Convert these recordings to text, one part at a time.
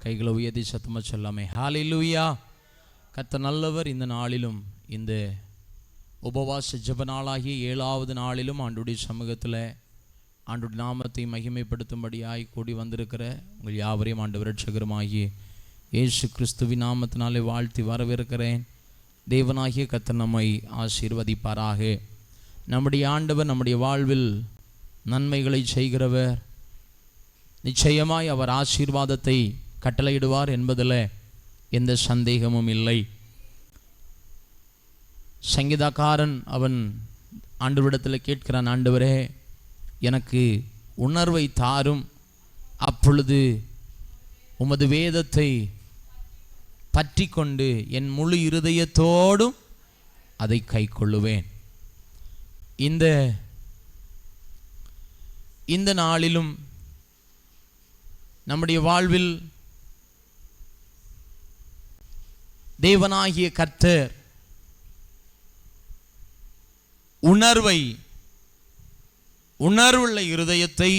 கைகளை உயர்த்தி சத்தமாக சொல்லாமே ஹல்லேலூயா. கர்த்தர் நல்லவர். இந்த நாளிலும் இந்த உபவாச ஜெப நாளாகிய 7வது நாளிலும் ஆண்டுடைய சமூகத்தில் ஆண்டுடைய நாமத்தை மகிமைப்படுத்தும்படியாய் கூடி வந்திருக்கிற உங்கள் யாவரையும் ஆண்டவர் இரட்சகருமாகிய இயேசு கிறிஸ்துவின் நாமத்தினாலே வாழ்த்தி வரவேற்கிறேன். தேவனாகிய கர்த்தர் நம்மை ஆசீர்வதிப்பாராக. நம்முடைய ஆண்டவர் நம்முடைய வாழ்வில் நன்மைகளை செய்கிறவர். நிச்சயமாய் அவர் ஆசீர்வாதத்தை கட்டளையிடுவார் என்பதில் எந்த சந்தேகமும் இல்லை. சங்கீதக்காரன் அவன் ஆண்டவரிடத்தில் கேட்கிறான், ஆண்டவரே எனக்கு உணர்வை தாரும், அப்பொழுது உமது வேதத்தை பற்றி கொண்டு என் முழு இருதயத்தோடும் அதை கை கொள்ளுவேன். இந்த நாளிலும் நம்முடைய வாழ்வில் தேவனாகிய கர்த்தர் உணர்வுள்ள இருதயத்தை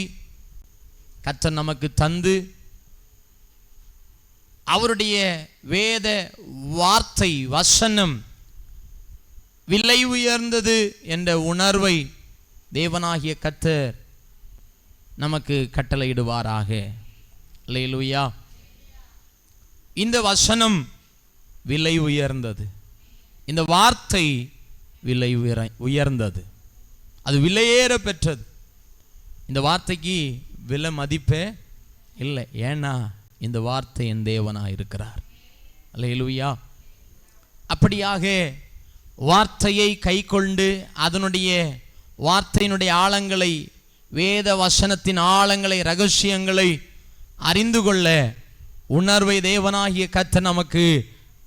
கர்த்தர் நமக்கு தந்து அவருடைய வேத வார்த்தை வசனம் விலை உயர்ந்தது என்ற உணர்வை தேவனாகிய கர்த்தர் நமக்கு கட்டளையிடுவாராக. அல்லேலூயா. இந்த வசனம் விலை உயர்ந்தது, இந்த வார்த்தை விலை உயர்ந்தது, அது விலையேற பெற்றது. இந்த வார்த்தைக்கு விலை மதிப்பே இல்லை. ஏன்னா இந்த வார்த்தை என் தேவனாக இருக்கிறார். அல்லேலூயா. அப்படியாக வார்த்தையை கை கொண்டு அதனுடைய வார்த்தையினுடைய ஆழங்களை, வேத வசனத்தின் ஆழங்களை, ரகசியங்களை அறிந்து கொள்ள உணர்வை தேவனாகிய கர்த்தர் நமக்கு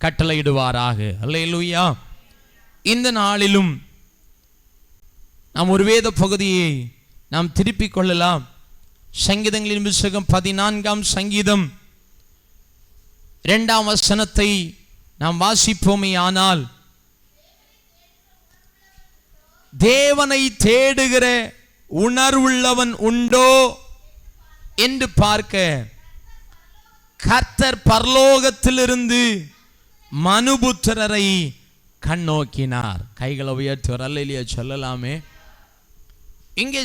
கட்டளையிடுவாராக. அல்லேலூயா. இந்த நாளிலும் நாம் ஒரு வேத பகுதியை நாம் திருப்பிக் கொள்ளலாம். சங்கீதங்களின் புத்தகம் 14ஆம் சங்கீதம் 2ஆம் வசனத்தை நாம் வாசிப்போமே ஆனால், தேவனை தேடுகிற உணர்வுள்ளவன் உண்டோ என்று பார்க்க கர்த்தர் பரலோகத்திலிருந்து மனுபுத்திரரை கண்ணோக்கினார். கைகளை உயர்த்தி அல்லேலூயா சொல்லலாமே. இங்கே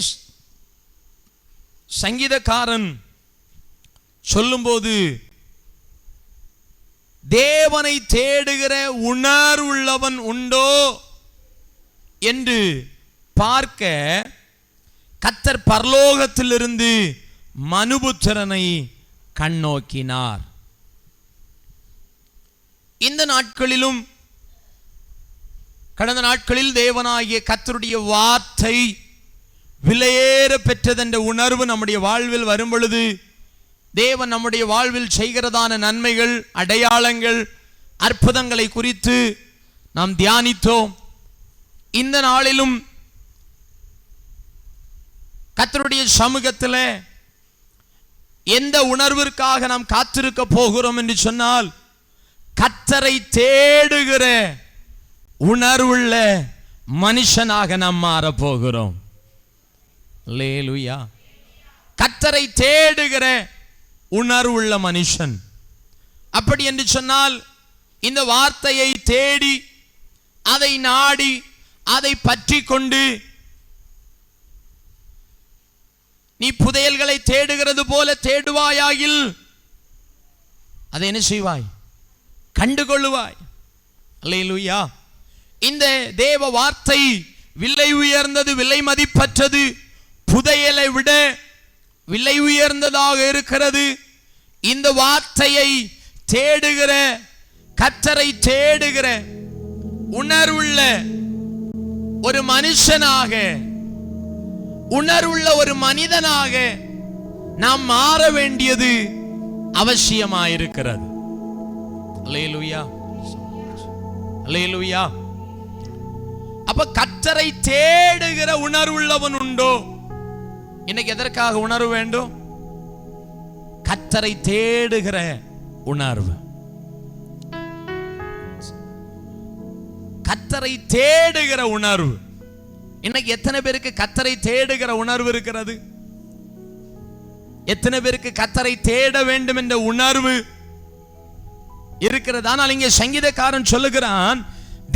சங்கீதக்காரன் சொல்லும்போது தேவனை தேடுகிற உணர்வுள்ளவன் உண்டோ என்று பார்க்க கர்த்தர் பரலோகத்திலிருந்து மனுபுத்திரனை கண்ணோக்கினார். இந்த நாட்களிலும் கடந்த நாட்களில் தேவனாகிய கர்த்தருடைய வார்த்தை விலையேற பெற்றதென்ற உணர்வு நம்முடைய வாழ்வில் வரும் பொழுது தேவன் நம்முடைய வாழ்வில் செய்கிறதான நன்மைகள், அடையாளங்கள், அற்புதங்களை குறித்து நாம் தியானித்தோம். இந்த நாளிலும் கர்த்தருடைய சமூகத்தில் எந்த உணர்விற்காக நாம் காத்திருக்க போகிறோம் என்று சொன்னால், கர்த்தரை தேடுகிற உணர்வுள்ள மனுஷனாக நாம் மாறப் போகிறோம். அல்லேலூயா. கர்த்தரை தேடுகிற உணர்வுள்ள மனுஷன். அப்படி என்று சொன்னால், இந்த வார்த்தையை தேடி, அதை நாடி, அதை பற்றி கொண்டு நீ புதையல்களை தேடுகிறது போல தேடுவாயாகில் அதை என்ன செய்வாய்? கண்டுகொள்ளுவாய். அல்லேலூயா. இந்த தேவ வார்த்தை விலை உயர்ந்தது, விலை மதிப்பற்றது, புதையலை விட விலை உயர்ந்ததாக இருக்கிறது. இந்த வார்த்தையை தேடுகிற, கர்த்தரை தேடுகிற உணர்வுள்ள ஒரு மனுஷனாக, உணர்வுள்ள ஒரு மனிதனாக நாம் மாற வேண்டியது அவசியமாயிருக்கிறது. அல்லேலூயா. அல்லேலூயா. அப்ப கர்த்தரை தேடுகிற உணர்வுள்ளவன் உண்டோ? இன்னைக்கு எதற்காக உணர்வு வேண்டும்? கர்த்தரை தேடுகிற உணர்வு. கர்த்தரை தேடுகிற உணர்வு. இன்னைக்கு எத்தனை பேருக்கு கர்த்தரை தேடுகிற உணர்வு இருக்கிறது? எத்தனை பேருக்கு கர்த்தரை தேட வேண்டும் என்ற உணர்வு இருக்கிறது. ஆனால் இங்கே சங்கீதக்காரன் சொல்லுகிறான்,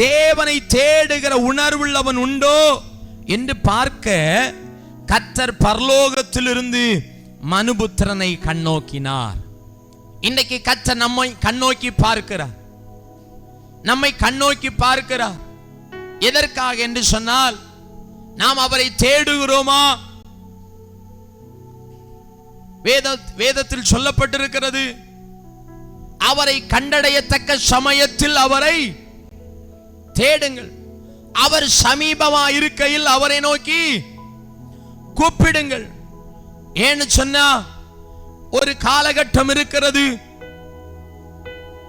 தேவனை தேடுகிற உணர்வுள்ளவன் உண்டோ என்று பார்க்க கர்த்தர் பரலோகத்திலிருந்து மனுபுத்திரனை கண்ணோக்கினார். இன்னைக்கு கர்த்தர் நம்மை கண்ணோக்கி பார்க்கிறார். நம்மை கண்ணோக்கி பார்க்கிறார். எதற்காக என்று சொன்னால், நாம் அவரை தேடுகிறோமா? வேதத்தில் சொல்லப்பட்டிருக்கிறது, அவரை கண்டடையத்தக்க சமயத்தில் அவரை தேடுங்கள், அவர் சமீபமா இருக்கையில் அவரை நோக்கி கூப்பிடுங்கள். ஏன்னு சொன்னா, ஒரு காலகட்டம் இருக்கிறது,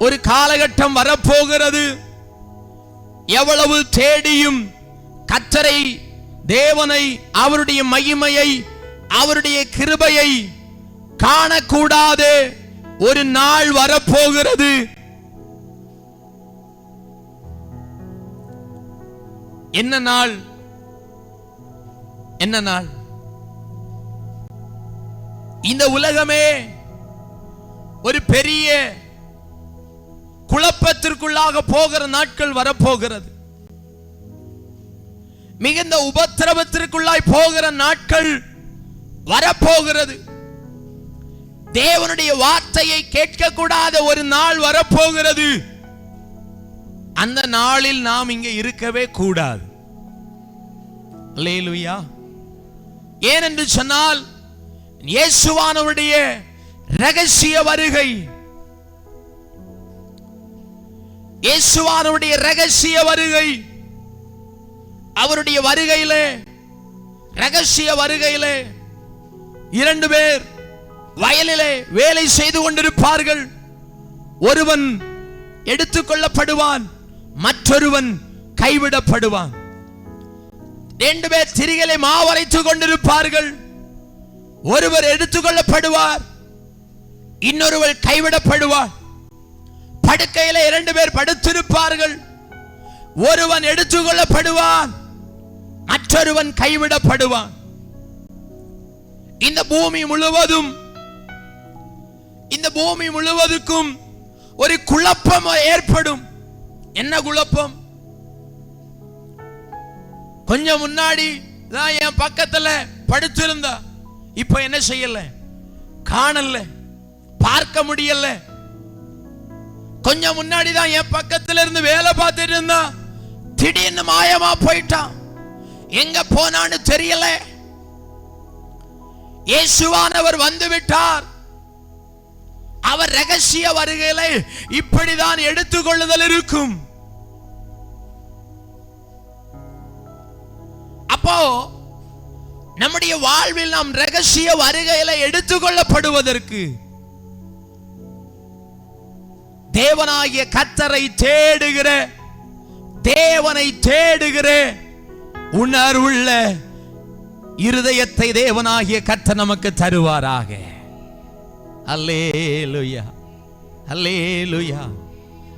ஒரு காலகட்டம் வரப்போகிறது. எவ்வளவு தேடியும் கர்த்தரை, தேவனை, அவருடைய மகிமையை, அவருடைய கிருபையை காணக்கூடாது ஒரு நாள் வரப்போகிறது. என்ன நாள்? என்ன நாள்? இந்த உலகமே ஒரு பெரிய குழப்பத்திற்குள்ளாக போகிற நாட்கள் வரப்போகிறது. மிகுந்த உபத்திரவத்திற்குள்ளாய் போகிற நாட்கள் வரப்போகிறது. தேவனுடைய வார்த்தையை கேட்கக்கூடாத ஒரு நாள் வரப்போகிறது. அந்த நாளில் நாம் இங்கே இருக்கவே கூடாது. அல்லேலூயா. ஏனென்று சொன்னால், இயேசுவானவருடைய ரகசிய வருகை, இயேசுவானவருடைய ரகசிய வருகை, அவருடைய வருகையிலே, ரகசிய வருகையிலே 2 பேர் வயலிலே வேலை செய்து கொண்டிருப்பார்கள். ஒருவன் எடுத்துக்கொள்ளப்படுவான், மற்றொருவன் கைவிடப்படுவான். 2 பேர் திரிகளை மாவரைத்துக் கொண்டிருப்பார்கள். ஒருவர் எடுத்துக்கொள்ளப்படுவார், இன்னொருவர் கைவிடப்படுவார். படுக்கையிலே 2 பேர் படுத்திருப்பார்கள். ஒருவன் எடுத்துக்கொள்ளப்படுவான், மற்றொருவன் கைவிடப்படுவான். இந்த பூமி முழுவதுக்கும் ஒரு குழப்பம் ஏற்படும். என்ன குழப்பம்? கொஞ்சம் முன்னாடி தான் என் பக்கத்துல படுத்திருந்தா, இப்ப என்ன செய்யல, காணல, பார்க்க முடியல. கொஞ்சம் முன்னாடி தான் என் பக்கத்துல இருந்து வேலை பார்த்துட்டு இருந்தா, திடீர்னு மாயமா போயிட்டான், எங்க போனான்னு தெரியல. இயேசுவானவர் வந்து விட்டார். அவர் ரகசிய வருகையிலே இப்படிதான் எடுத்துக்கொள்ளுதல் இருக்கும். அப்போ நம்முடைய வாழ்வில் நாம் ரகசிய வருகையில எடுத்துக்கொள்ளப்படுவதற்கு தேவனாகிய கர்த்தரை தேடுகிற, தேவனை தேடுகிற உணர்வுள்ள இருதயத்தை தேவனாகிய கர்த்தர் நமக்கு தருவாராக. அல்லேலூயா, அல்லேலூயா.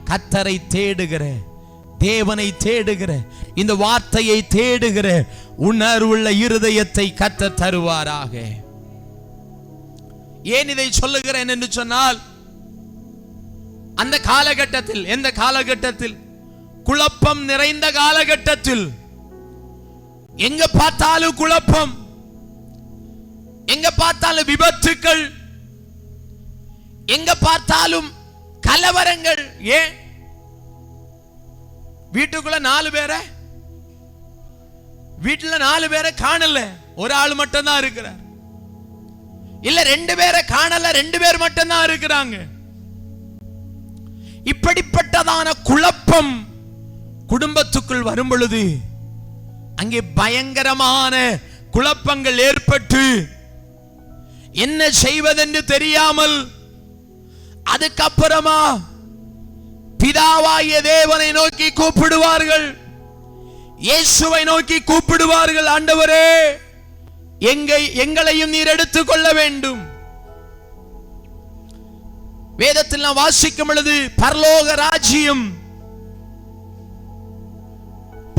கர்த்தரை தேடுகிற, தேவனை தேடுகிற, இந்த வார்த்தையை தேடுகிற உணர்வுள்ள இருதயத்தை கர்த்தர் தருவாராக. ஏன் இதை சொல்லுகிறேன் என்று சொன்னால், அந்த காலகட்டத்தில், எந்த காலகட்டத்தில்? குழப்பம் நிறைந்த காலகட்டத்தில். எங்க பார்த்தாலும் குழப்பம், எங்க பார்த்தாலும் விபத்துக்கள், எங்க பார்த்தாலும் கலவரங்கள். ஏன்? வீட்டுக்குள்ள 4 பேரை, வீட்டுல 4 பேரை காணல, ஒரு ஆள் மட்டும் தான் இருக்கிறார். இல்ல 2 பேரை காணல, 2 பேர் மட்டும் தான் இருக்கிறாங்க. இப்படிப்பட்டதான குழப்பம் குடும்பத்துக்குள் வரும் பொழுது அங்கே பயங்கரமான குழப்பங்கள் ஏற்பட்டு என்ன செய்வதென்று தெரியாமல், அதுக்கப்புறமா பிதாவாகிய தேவனை நோக்கி கூப்பிடுவார்கள், இயேசுவை நோக்கி கூப்பிடுவார்கள். ஆண்டவரே, எங்களையும் நீர் எடுத்துக் கொள்ள வேண்டும். வேதத்தில் நாம் வாசிக்கும் பொழுது பரலோக ராஜ்யம்,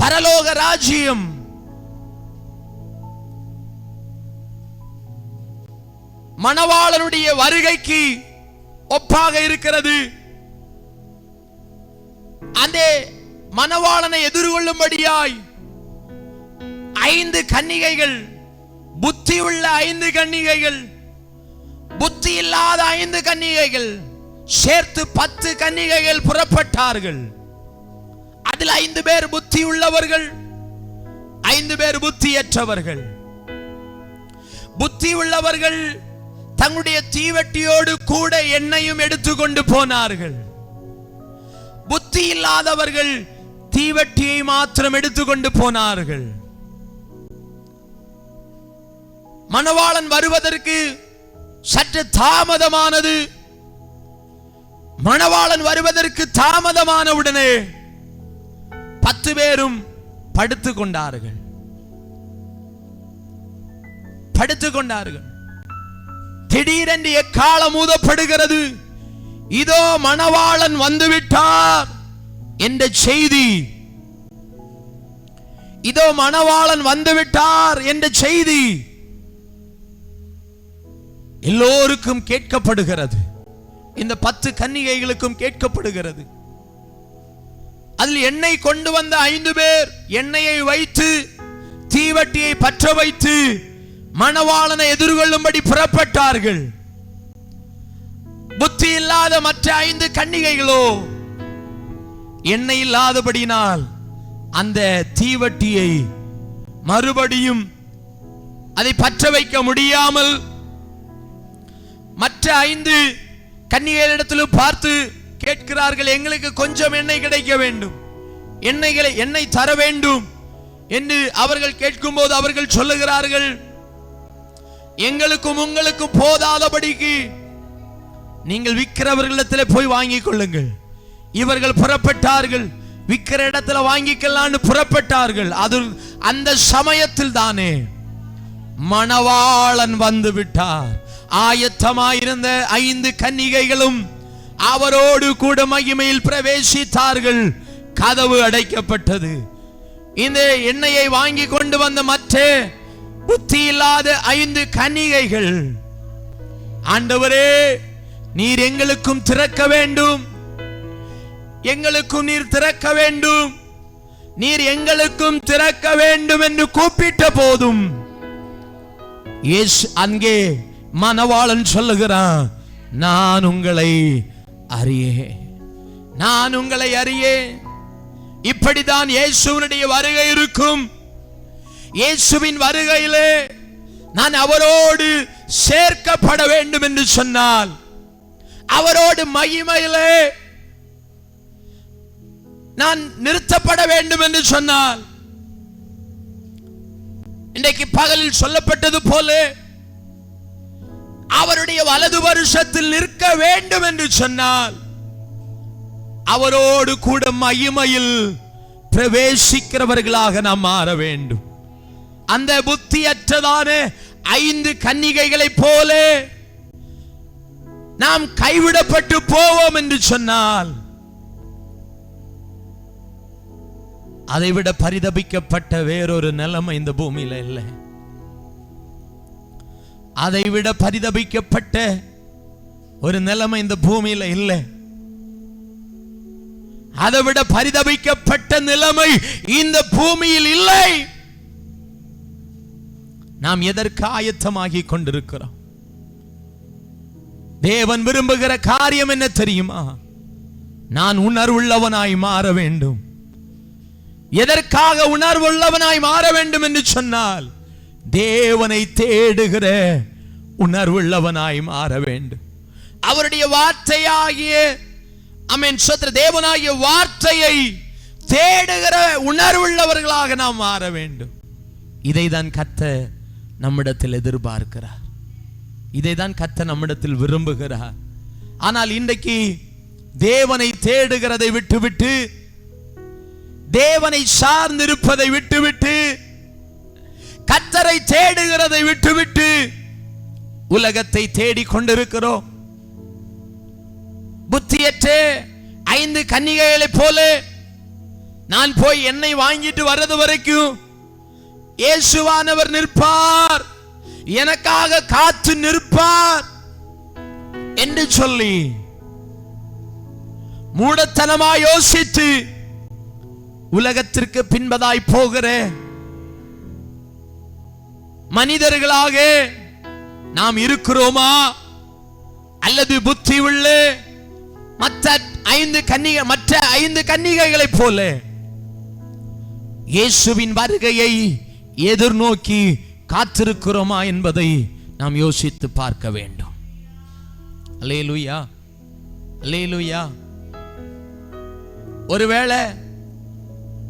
பரலோக ராஜ்யம் மணவாளனுடைய வருகைக்கு ஒப்பாக இருக்கிறது. அந்த மணவாளனை எதிர்கொள்ளும்படியாய் 5 கன்னிகைகள், புத்தி உள்ள 5 கன்னிகைகள், புத்தி இல்லாத 5 கன்னிகைகள் சேர்த்து 10 கன்னிகைகள் புறப்பட்டார்கள். அதில் 5 பேர் புத்தி உள்ளவர்கள், 5 பேர் புத்தியற்றவர்கள். புத்தி உள்ளவர்கள் தங்களுடைய தீவட்டியோடு கூட எண்ணெயும் எடுத்துக்கொண்டு போனார்கள். புத்தி இல்லாதவர்கள் தீவட்டியை மாத்திரம் எடுத்துக்கொண்டு போனார்கள். மணவாளன் வருவதற்கு சற்று தாமதமானது. மணவாளன் வருவதற்கு தாமதமான உடனே 10 பேரும் படுத்துக் கொண்டார்கள். திடீரென்று எக்காலம் ஊதப்படுகிறது. இதோ மணவாளன் வந்துவிட்டார் என்ற செய்தி. இதோ மணவாளன் வந்துவிட்டார் என்ற செய்தி எல்லோருக்கும் கேட்கப்படுகிறது. இந்த 10 கன்னிகைகளுக்கும் கேட்கப்படுகிறது. அதில் எண்ணெய் கொண்டு வந்த 5 பேர் எண்ணெயை வைத்து தீவட்டியை பற்ற வைத்து மணவாளனை எதிர்கொள்ளும்படி புறப்பட்டார்கள். புத்தி இல்லாத மற்ற 5 கன்னிகைகளோ எண்ணெய் இல்லாதபடினால் அந்த தீவட்டியை மறுபடியும் அதை பற்ற வைக்க முடியாமல் மற்ற 5 கன்னிகைகளிடத்திலும் பார்த்து கேட்கிறார்கள், எங்களுக்கு கொஞ்சம் எண்ணெய் கிடைக்க வேண்டும், எண்ணெய் தர வேண்டும் என்று அவர்கள் கேட்கும் போது அவர்கள் சொல்லுகிறார்கள், எங்களுக்கும் உங்களுக்கும் போதாதபடிக்கு நீங்கள் விற்கிறவர்களிடத்தில் போய் வாங்கிக் கொள்ளுங்கள். இவர்கள் புறப்பட்டார்கள், விற்கிற இடத்துல வாங்கிக்கலான்னு புறப்பட்டார்கள். அது அந்த சமயத்தில் தானே மணவாளன் வந்து விட்டார். ஆயத்தமாயிருந்த 5 கன்னிகைகளும் அவரோடு கூட மகிமையில் பிரவேசித்தார்கள். கதவு அடைக்கப்பட்டது. இந்த எண்ணெயை வாங்கி கொண்டு வந்த மற்ற புத்தி இல்லாத 5 கன்னிகைகள், ஆண்டவரே நீர் எங்களுக்கும் திறக்க வேண்டும், எங்களுக்கும் நீர் திறக்க வேண்டும், நீர் எங்களுக்கும் திறக்க வேண்டும் என்று கூப்பிட்ட போதும் அங்கே மணவாளன் சொல்லுகிறான், நான் உங்களை அறியேன், நான் உங்களை அறியேன். இப்படிதான் இயேசுவினுடைய வருகை இருக்கும். இயேசுவின் வருகையிலே நான் அவரோடு சேர்க்கப்பட வேண்டும் என்று சொன்னால், அவரோடு மகிமையிலே நான் நிறுத்தப்பட வேண்டும் என்று சொன்னால், இன்றைக்கு பகலில் சொல்லப்பட்டது போல அவருடைய வலது வருஷத்தில் நிற்க வேண்டும் என்று சொன்னால், அவரோடு கூட மகிமையில் பிரவேசிக்கிறவர்களாக நாம் மாற வேண்டும். அந்த புத்தியற்றதான 5 கன்னிகைகளை போல நாம் கைவிடப்பட்டு போவோம் என்று சொன்னால், அதைவிட பரிதபிக்கப்பட்ட வேறொரு நிலைமை இந்த பூமியில இல்லை. அதைவிட பரிதபிக்கப்பட்ட ஒரு நிலைமை இந்த பூமியில இல்லை. அதைவிட பரிதபிக்கப்பட்ட நிலைமை இந்த பூமியில் இல்லை. நாம் எதற்கு ஆயத்தமாகி கொண்டிருக்கிறோம்? தேவன் விரும்புகிற காரியம் என்ன தெரியுமா? நான் உணர்வுள்ளவனாய் மாற வேண்டும். எதற்காக உணர்வுள்ளவனாய் மாற வேண்டும் என்று சொன்னால், தேவனை தேடுகிற உணர்வுள்ளவனாய் மாற வேண்டும். அவருடைய வார்த்தையாகிய தேவனாகிய வார்த்தையை தேடுகிற உணர்வுள்ளவர்களாக நாம் மாற வேண்டும். இதைதான் கர்த்தர் நம்மிடத்தில் எதிர்பார்க்கிறார். இதைதான் கர்த்தர் நம்மிடத்தில் விரும்புகிறார். ஆனால் இன்றைக்கு தேவனை தேடுகிறதை விட்டுவிட்டு, தேவனை சார்ந்திருப்பதை விட்டுவிட்டு, கர்த்தரை தேடுகிறதை விட்டுவிட்டு உலகத்தை தேடிக் கொண்டிருக்கிறோம். புத்தியற்ற 5 கன்னிகைகளை போல நான் போய் எண்ணெய் வாங்கிட்டு வர்றது வரைக்கும் இயேசுவானவர் நிற்பார், எனக்காக காத்து நிற்பார் என்று சொல்லி மூடத்தனமாய் யோசித்து உலகத்திற்கு பின்பதாய் போகிற மனிதர்களாக நாம் இருக்கிறோமா? அல்லது புத்தி உள்ள மற்ற ஐந்து கன்னிகைகளைப் போல இயேசுவின் வருகையை எதிர்நோக்கி காத்திருக்கிறோமா என்பதை நாம் யோசித்து பார்க்க வேண்டும். அல்லேலூயா, அல்லேலூயா. ஒருவேளை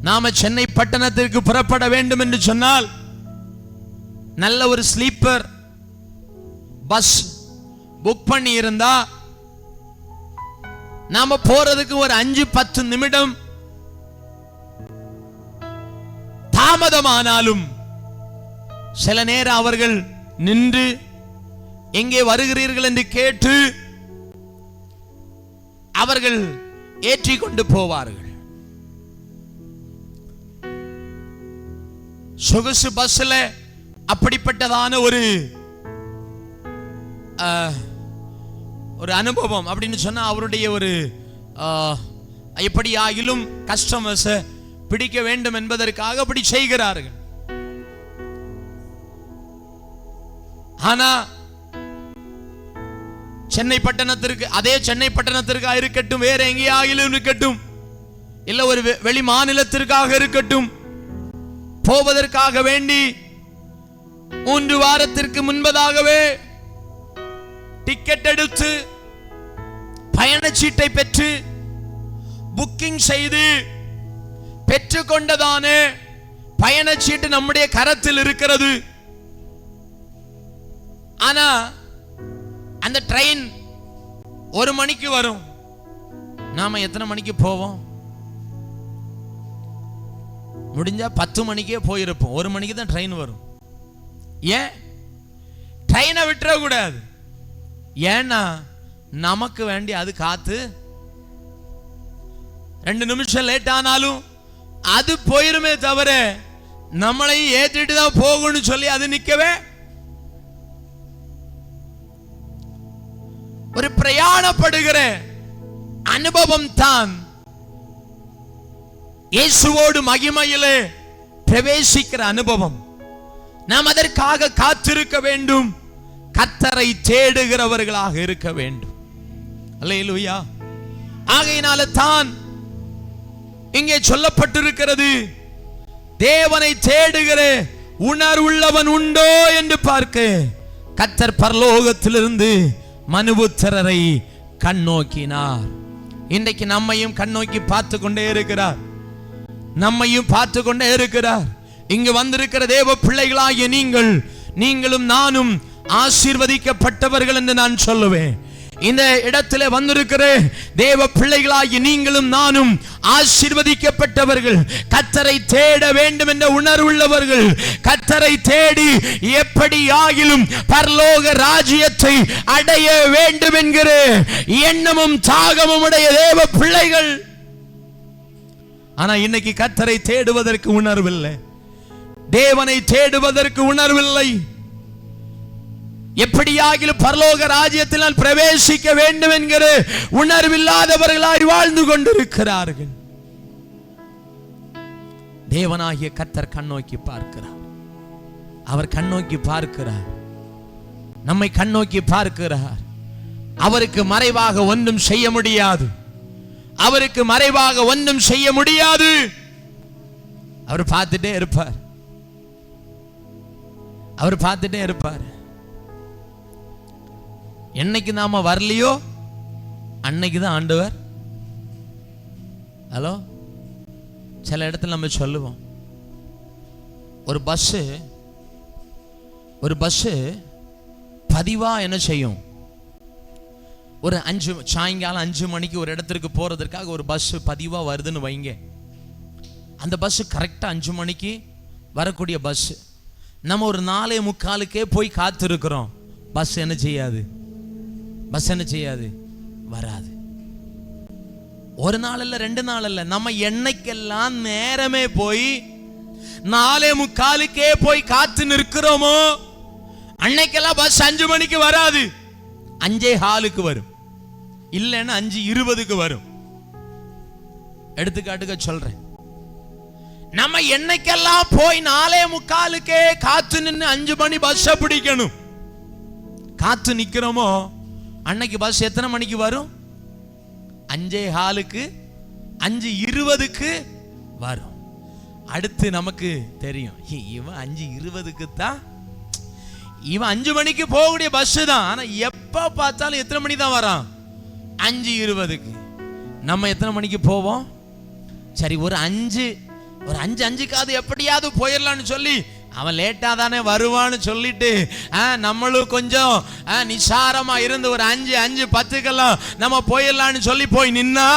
நாம சென்னை பட்டணத்திற்கு புறப்பட வேண்டும் என்று சொன்னால் நல்ல ஒரு ஸ்லீப்பர் பஸ் புக் பண்ணி இருந்தா நாம போறதுக்கு ஒரு 5-10 நிமிடம் தாமதமானாலும் சில நேரம் அவர்கள் நின்று எங்கே வருகிறீர்கள் என்று கேட்டு அவர்கள் ஏற்றி கொண்டு போவார்கள். சொகுசு பஸ்ல அப்படிப்பட்டதான ஒரு அனுபவம் அப்படின்னு சொன்னா அவருடைய ஒரு எப்படியாகிலும் கஸ்டமர்ஸ் பிடிக்க வேண்டும் என்பதற்காக அப்படி செய்கிறார்கள். ஆனா சென்னை பட்டணத்திற்கு, அதே சென்னை பட்டணத்திற்காக இருக்கட்டும், வேற எங்கேயாகிலும் இருக்கட்டும், இல்ல ஒரு வெளி மாநிலத்திற்காக இருக்கட்டும், போவதற்காக வேண்டி 3 வாரத்திற்கு முன்பதாகவே டிக்கெட் எடுத்து பயணச்சீட்டை பெற்று புக்கிங் செய்து பெற்றுக்கொண்டதான பயணச்சீட்டு நம்முடைய கரத்தில் இருக்கிறது. ஆனா அந்த ட்ரெயின் 1 மணிக்கு வரும். நாம எத்தனை மணிக்கு போவோம்? முடிஞ்சா 10 மணிக்கே போயிருப்போம். 1 மணிக்கு தான் ட்ரெயின் வரும். ஏன் ட்ரெயினை விட்டுற கூடாது? ஏன்னா நமக்கு வேண்டி அது காத்து 2 நிமிஷம் லேட் ஆனாலும் அது போயிருமே தவிர நம்மளை ஏற்றிட்டு தான் போகணும்னு சொல்லி அது நிக்கவே. ஒரு பிரயாணப்படுகிற அனுபவம் தான் இயேசுவோடு மகிமையிலே பிரவேசிக்கிற அனுபவம். நாம் அதற்காக காத்திருக்க வேண்டும். கர்த்தரை தேடுகிறவர்களாக இருக்க வேண்டும். அல்லேலூயா. ஆகையினால தான் இங்கே சொல்லப்பட்டிருக்கிறது, தேவனை தேடுகிற உணர்வுள்ளவன் உண்டோ என்று பார்க்க கர்த்தர் பரலோகத்திலிருந்து மனுபுத்திரரை கண்ணோக்கினார். இன்றைக்கு நம்மையும் கண்ணோக்கி பார்த்து கொண்டே இருக்கிறார். நம்மையும் பார்த்து கொண்டே இருக்கிறார். இங்கு வந்திருக்கிற தேவ பிள்ளைகளாகிய நீங்களும் நானும் ஆசீர்வதிக்கப்பட்டவர்கள் என்று நான் சொல்லுவேன். இந்த இடத்திலே வந்திருக்கிற தேவ பிள்ளைகளாகிய நீங்களும் நானும் ஆசீர்வதிக்கப்பட்டவர்கள், கர்த்தரை தேட வேண்டும் என்ற உணர்வுள்ளவர்கள், கர்த்தரை தேடி எப்படி ஆகிலும் பரலோக ராஜ்யத்தை அடைய வேண்டும் என்கிற எண்ணமும் தாகமும் உடைய தேவ பிள்ளைகள். ஆனா இன்னைக்கு கர்த்தரை தேடுவதற்கு உணர்வில்லை, தேவனை தேடுவதற்கு உணர்வில்லை. எப்படியாகிலும் பரலோக ராஜ்யத்தில் நான் பிரவேசிக்க வேண்டும் என்கிற உணர்வில்லாதவர்களாய் வாழ்ந்து கொண்டிருக்கிறார்கள். தேவனாகிய கர்த்தர் கண்ணோக்கி பார்க்கிறார். அவர் கண்ணோக்கி பார்க்கிறார். நம்மை கண்ணோக்கி பார்க்கிறார். அவருக்கு மறைவாக ஒன்றும் செய்ய முடியாது. அவருக்கு மறைவாக ஒன்றும் செய்ய முடியாது. அவர் பார்த்துட்டே இருப்பார். அவர் பார்த்துட்டே இருப்பார். என்னைக்கு நாம வரலையோ அன்னைக்கு தான் ஆண்டவர். ஹலோ, சில இடத்துல நம்ம சொல்லுவோம், ஒரு பஸ் பதிவா என்ன செய்யும், ஒரு சாயங்காலம் 5 மணிக்கு ஒரு இடத்திற்கு போறதற்காக ஒரு பஸ் பதிவா வருதுன்னு வைங்க. அந்த பஸ் கரெக்டா 5 மணிக்கு வரக்கூடிய பஸ். நம்ம ஒரு 4:45 போய் காத்திருக்கிறோம். பஸ் என்ன செய்யாது, வராது. ஒரு நாள் இல்ல, 2 நாள் இல்ல, நம்ம என்னைக்கெல்லாம் நேரமே போய் 4:45 போய் காத்து நிற்கிறோமோ அன்னைக்கெல்லாம் பஸ் 5 மணிக்கு வராது. 5:15 வரும், இல்லைன்னா 5:20 வரும். எடுத்துக்காட்டுக்க சொல்றேன். நம்ம என்னைக்கெல்லாம் போய் 4:45 காத்து நின்று 5 மணி பஸ் பிடிக்கணும் காத்து நிக்கிறோமோ, அன்னைக்கு பஸ் எத்தனை மணிக்கு வரும்? 5:15, 5:20 வரும். அடுத்து நமக்கு தெரியும், இவன் 5:20 தான், இவன் 5 மணிக்கு போகக்கூடிய பஸ் தான். ஆனா எப்ப பார்த்தாலும் எத்தனை மணி தான் வரான்? 5:20. நம்ம எத்தனை மணிக்கு போவோம்? சரி, ஒரு 5:05 எப்படியாவது போயிடலான்னு சொல்லி அவன் லேட்டா தானே வருவான்னு சொல்லிட்டு நம்மளும் கொஞ்சம் நிசாரமா இருந்து ஒரு 5:10 நம்ம போயிடலான்னு சொல்லி போய் நின்னா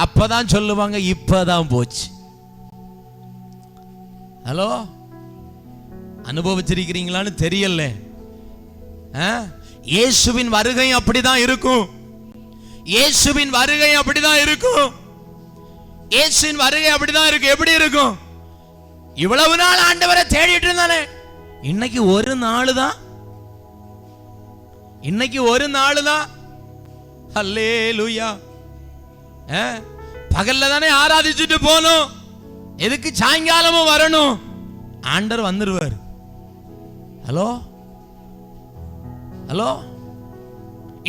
அப்பதான் சொல்லுவாங்க இப்பதான் போச்சு. ஹலோ, அனுபவிச்சிருக்கிறீங்களான்னு தெரியல. இயேசுவின் வருகை அப்படிதான் இருக்கும். இயேசுவின் வருகை அப்படிதான் இருக்கும். இயேசுவின் வருகை அப்படிதான் இருக்கு. எப்படி இருக்கும்? இவ்வளவு நாள் ஆண்டவரை தேடிட்டு இருந்தானே, இன்னைக்கு ஒரு நாள் தான். இன்னைக்கு ஒரு நாள் தான். ஹல்லேலூயா. பகல்ல தானே ஆராதிச்சுட்டு போனோம், எதுக்கு சாயங்காலமும் வரணும்? ஆண்டவர் வந்துருவார். ஹலோ ஹலோ,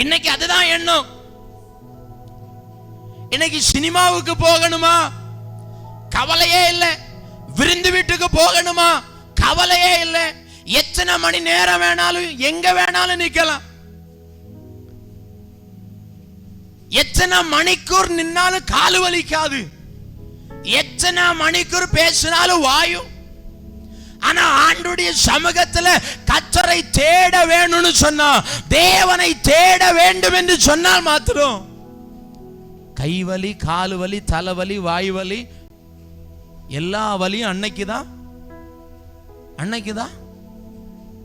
இன்னைக்கு அதுதான் எண்ணம். இன்னைக்கு சினிமாவுக்கு போகணுமா? கவலையே இல்லை. விருந்து வீட்டுக்கு போகணுமா? கவலையே இல்லை. எத்தனை மணி நேரம் வேணாலும் எங்க வேணாலும் நிக்கலாம். எத்தனை மணிக்கூர் நின்னாலும் காலு வலிக்காது. எத்தனை மணிக்கூர் பேசினாலும் வாயு. ஆனா ஆண்டுடைய சமூகத்துல கர்த்தரை தேட வேணும்னு சொன்னா, தேவனை தேட வேண்டும் என்று சொன்னால் மாத்திரம் கைவலி, காலு வலி, தலைவலி, வாயு வலி, எல்லா வலியும் அன்னைக்குதான்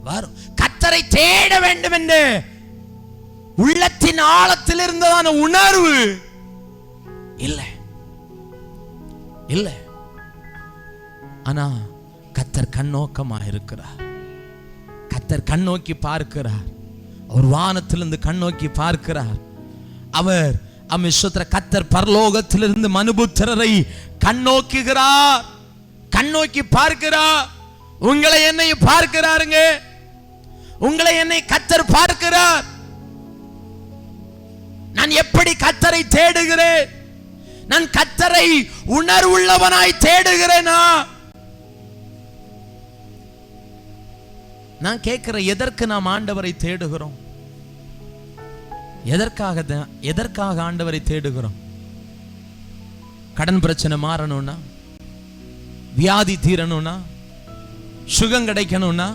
வரும். கர்த்தரை தேட வேண்டும் என்று உள்ளத்தின் ஆழத்தில் இருந்ததான உணர்வு இல்லை. ஆனா கர்த்தர் கண்ணோக்கமாக இருக்கிறார். கர்த்தர் கண்ணோக்கி பார்க்கிறார். அவர் வானத்திலிருந்து கண்ணோக்கி பார்க்கிறார். அவர் கர்த்தர் பரலோகத்திலிருந்து மனுபுத்திரரை கண்ணோக்குகிறார், கண்ணோக்கி பார்க்கிறார். உங்களை என்னை பார்க்கிறாருங்க. உங்களை என்னை கர்த்தர் பார்க்கிறார். நான் எப்படி கர்த்தரை தேடுகிறேன்? நான் கர்த்தரை உணர்வுள்ளவனாய் தேடுகிறேனா? நான் கேட்கிறேன், எதற்கு நாம் ஆண்டவரை தேடுகிறோம்? எதற்காக ஆண்டவரை தேடுகிறோம்? கடன் பிரச்சனை மாறணும்னா, வியாதி தீரணும்னா, சுகம் கிடைக்கணும்னா,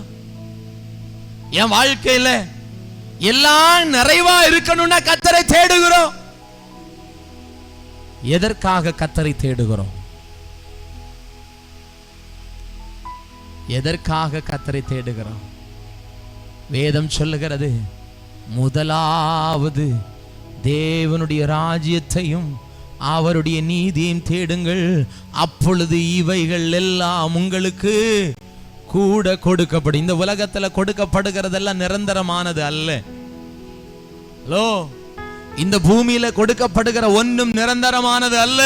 என் வாழ்க்கையில எல்லாம் நிறைவா இருக்கணும்னா கர்த்தரை தேடுகிறோம். எதற்காக கர்த்தரை தேடுகிறோம்? எதற்காக கர்த்தரை தேடுகிறோம்? வேதம் சொல்லுகிறது, முதலாவது தேவனுடைய ராஜ்யத்தையும் அவருடைய நீதியையும் தேடுங்கள், அப்பொழுது இவைகள் எல்லாம் உங்களுக்கு கூட கொடுக்கப்படும். இந்த உலகத்துல கொடுக்கப்படுகிறதெல்லாம் நிரந்தரமானது அல்ல. ஹலோ, இந்த பூமியில கொடுக்கப்படுகிற ஒன்றும் நிரந்தரமானது அல்ல.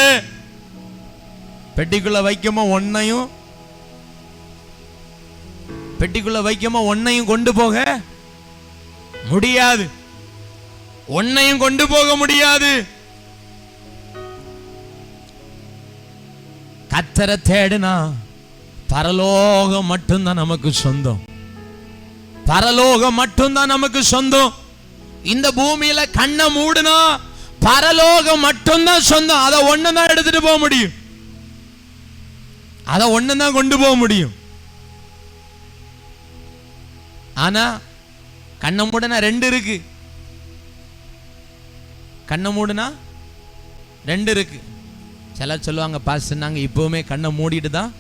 பெட்டிக்குள்ள வைக்கமா ஒன்னையும் கொண்டு போக முடியாது. ஒன்னையும் கொண்டு போக முடியாது. கர்த்தரை தேடுனா பரலோகம் மட்டும்தான் நமக்கு சொந்தம். பரலோகம் மட்டும்தான் நமக்கு சொந்தம். இந்த பூமியில கண்ணை மூடுனா பரலோகம் மட்டும்தான் சொந்தம். அதை ஒண்ணுதான் எடுத்துட்டு போக முடியும். அதை ஒண்ணுதான் கொண்டு போக முடியும். ஆனா கண்ணை மூடுனா 2 இருக்கு. கண்ணை மூடுனா 2 இருக்கு. சிலர் சொல்லுவாங்க, பாஸ்டர் நாங்க இப்பவுமே கண்ணை மூடிட்டு தான்.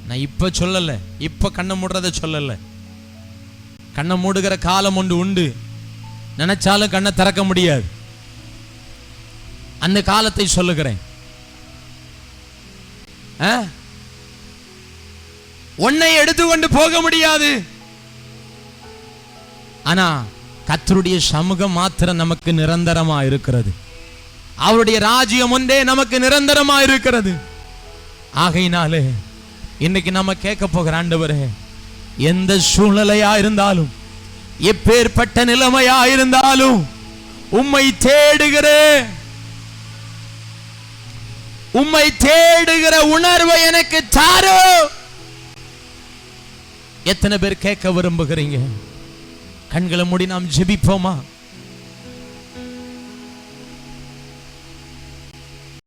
நான் இப்ப சொல்லல, இப்ப கண்ணை மூடுறத சொல்லல. கண்ணை மூடுகிற காலம் ஒன்று உண்டு. நினைச்சாலும் கண்ணை திறக்க முடியாது. அந்த காலத்தை சொல்லுகிறேன். ஒன்னை எடுத்துக்கொண்டு போக முடியாது. ஆனா கர்த்தருடைய சமூகம் மாத்திரம் நமக்கு நிரந்தரமா இருக்கிறது. அவருடைய ராஜ்யம் ஒன்றே நமக்கு நிரந்தரமா இருக்கிறது. ஆகையினாலே இன்னைக்கு நம்ம கேட்க போகிற ஆண்டவரே, எந்த சூழ்நிலையா இருந்தாலும், எப்பேற்பட்ட நிலைமையா இருந்தாலும் உம்மை தேடுகிறேன், உம்மை தேடுகிற உணர்வை எனக்கு தாரு. எத்தனை பேர் கேட்க விரும்புகிறீங்க? கண்களை மூடி நாம் ஜெபிப்போமா?